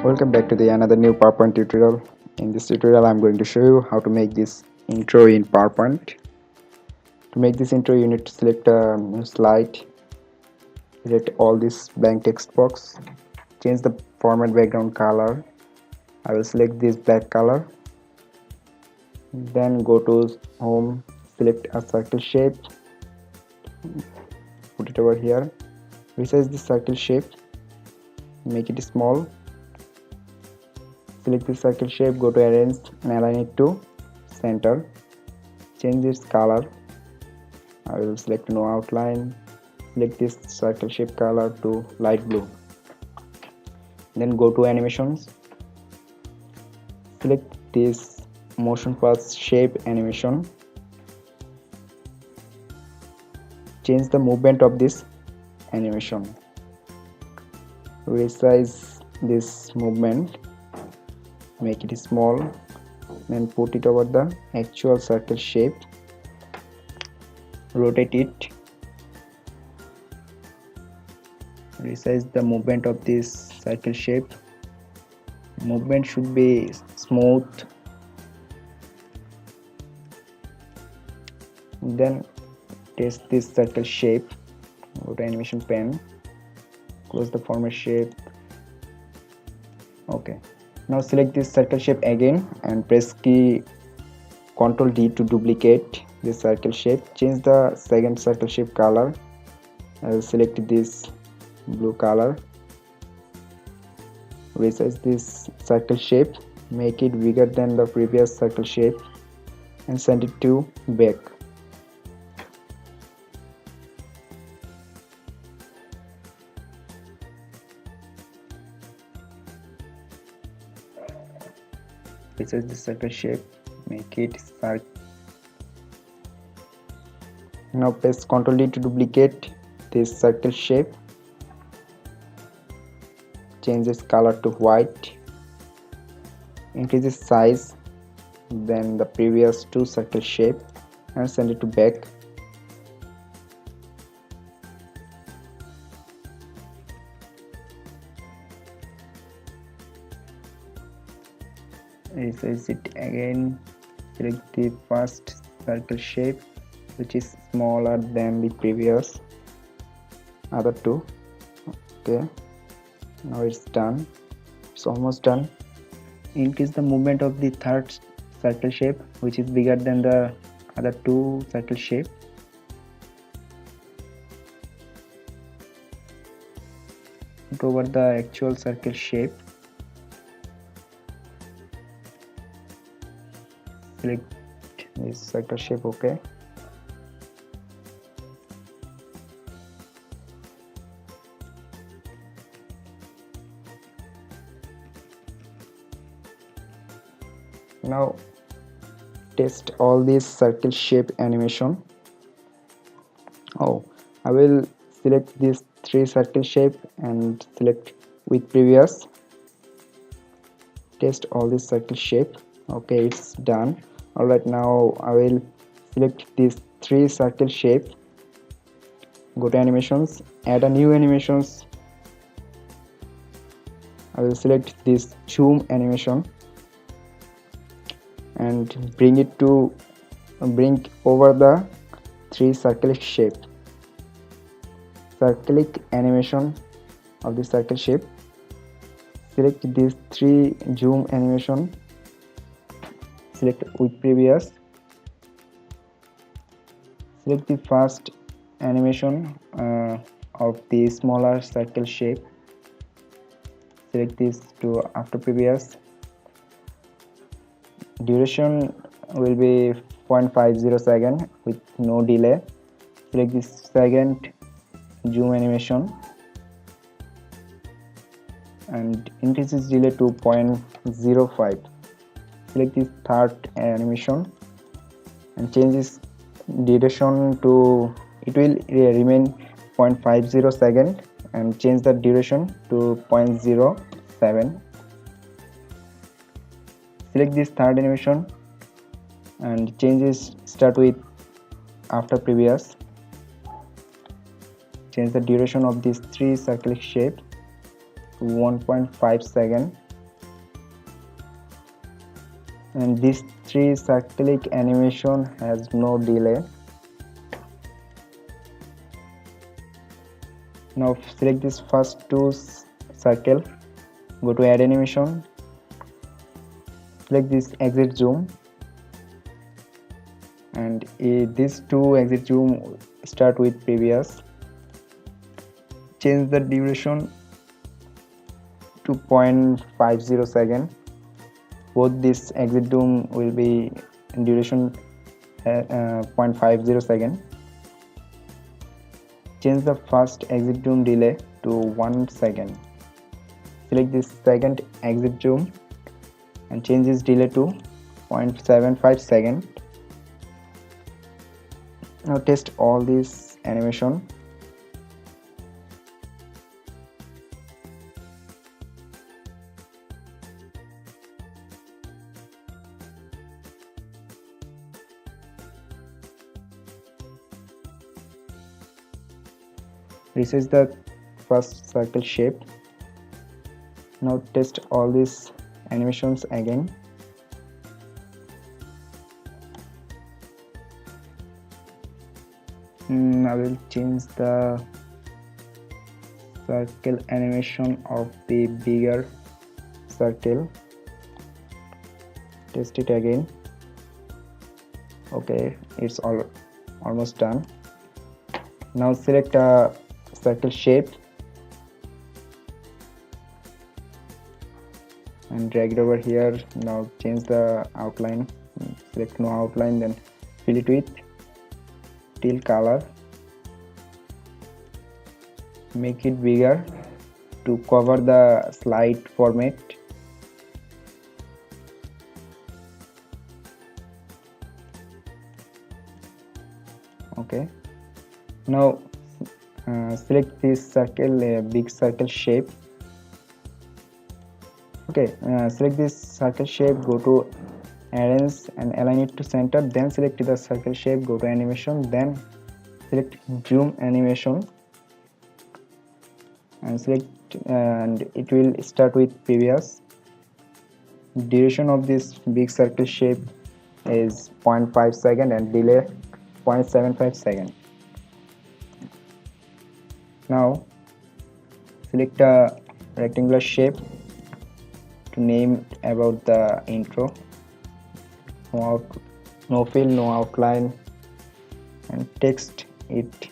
Welcome back to the another new PowerPoint tutorial. In this tutorial I'm going to show you how to make this intro in PowerPoint. To make this intro you need to select a new slide, select all this blank text box, change the format background color. I will select this black color, then go to home, select a circle shape, put it over here, resize this circle shape, make it small. Select the circle shape, go to arrange and align it to center. Change its color. I will select no outline. Select this circle shape color to light blue. Then go to animations. Select this motion path shape animation. Change the movement of this animation. Resize this movement. Make it small, then put it over the actual circle shape, rotate it, resize the movement of this circle shape. Movement should be smooth. Then test this circle shape, go to animation pane, close the format shape. Okay. Now select this circle shape again and press key Ctrl D to duplicate this circle shape. Change the second circle shape color. I will select this blue color. Resize this circle shape. Make it bigger than the previous circle shape and send it to back. Resize the circle shape, make it circle. Now press Ctrl D to duplicate this circle shape. Change its color to white. Increase its size than the previous two circle shape and send it to back. Resize it again. Select the first circle shape which is smaller than the previous other two. Okay, now it's done. It's almost done. Increase the movement of the third circle shape which is bigger than the other two circle shape. Put over the actual circle shape. Select this circle shape. Okay, now test all these circle shape animation. I will select these three circle shape and select with previous. Test all these circle shape. Okay, it's done. Alright, now I will select these three circle shape, go to animations, add a new animations. I will select this zoom animation and bring over the three circle shape. Click animation of the circle shape. Select these three zoom animation. Select with previous. Select the first animation of the smaller circle shape. Select this to after previous. Duration will be 0.50 second with no delay. Select this second zoom animation and increase its delay to 0.05. Select this third animation and change this duration to, it will remain 0.50 second and change the duration to 0.07. Select this third animation and changes start with after previous. Change the duration of these three circle shape to 1.5 second and this 3 cyclic animation has no delay. Now select this first 2 circle, go to add animation, select this exit zoom, and these 2 exit zoom start with previous. Change the duration to 0.50 second. Both this exit zoom will be in duration 0.50 second. Change the first exit zoom delay to 1 second. Select this second exit zoom and change this delay to 0.75 second. Now test all this animation. Resize the first circle shape. Now test all these animations again. I will change the circle animation of the bigger circle. Test it again. Okay, it's almost done. Now select a circle shape and drag it over here. Now change the outline, select no outline, then fill it with teal color. Make it bigger to cover the slide format. Okay, now select this circle, a big circle shape. Okay, select this circle shape, go to arrange and align it to center, then select the circle shape, go to animation, then select zoom animation and select, and it will start with previous. Duration of this big circle shape is 0.5 second and delay 0.75 second. Now select a rectangular shape to name about the intro. No fill, no outline, and text it.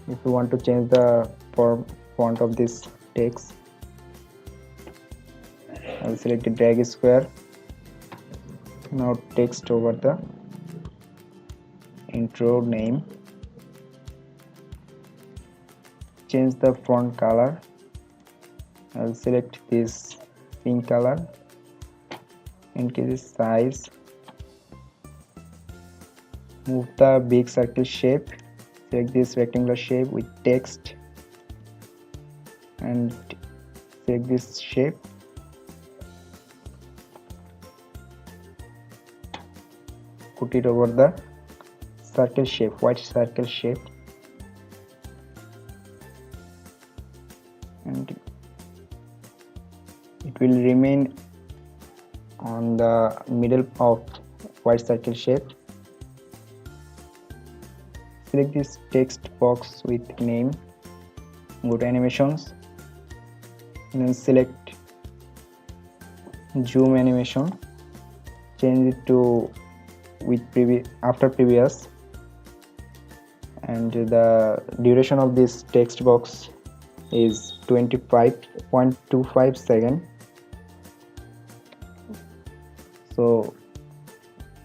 If you want to change the font of this text, I will select the drag square. Now text over the intro name. Change the font color. I will select this pink color. Increase size. Move the big circle shape. Select this rectangular shape with text and select this shape. Put it over the circle shape, white circle shape, and it will remain on the middle of white circle shape. Select this text box with name, go to animations, and then select zoom animation, change it to with after previous, and the duration of this text box is 25.25 seconds. So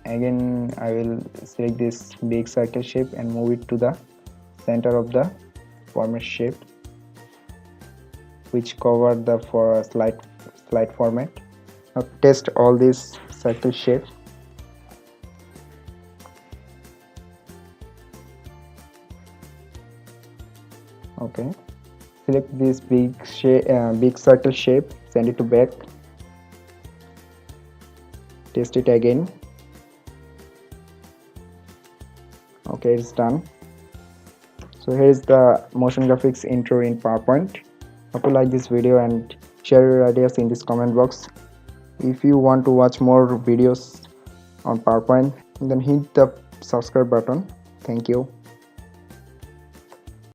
again I will select this big circle shape and move it to the center of the format shape, which cover the slide format. Now test all these circle shapes. Okay, select this big circle shape, send it to back, test it again. Okay, it's done. So here is the motion graphics intro in PowerPoint. Hope you like this video and share your ideas in this comment box. If you want to watch more videos on PowerPoint, then hit the subscribe button. Thank you.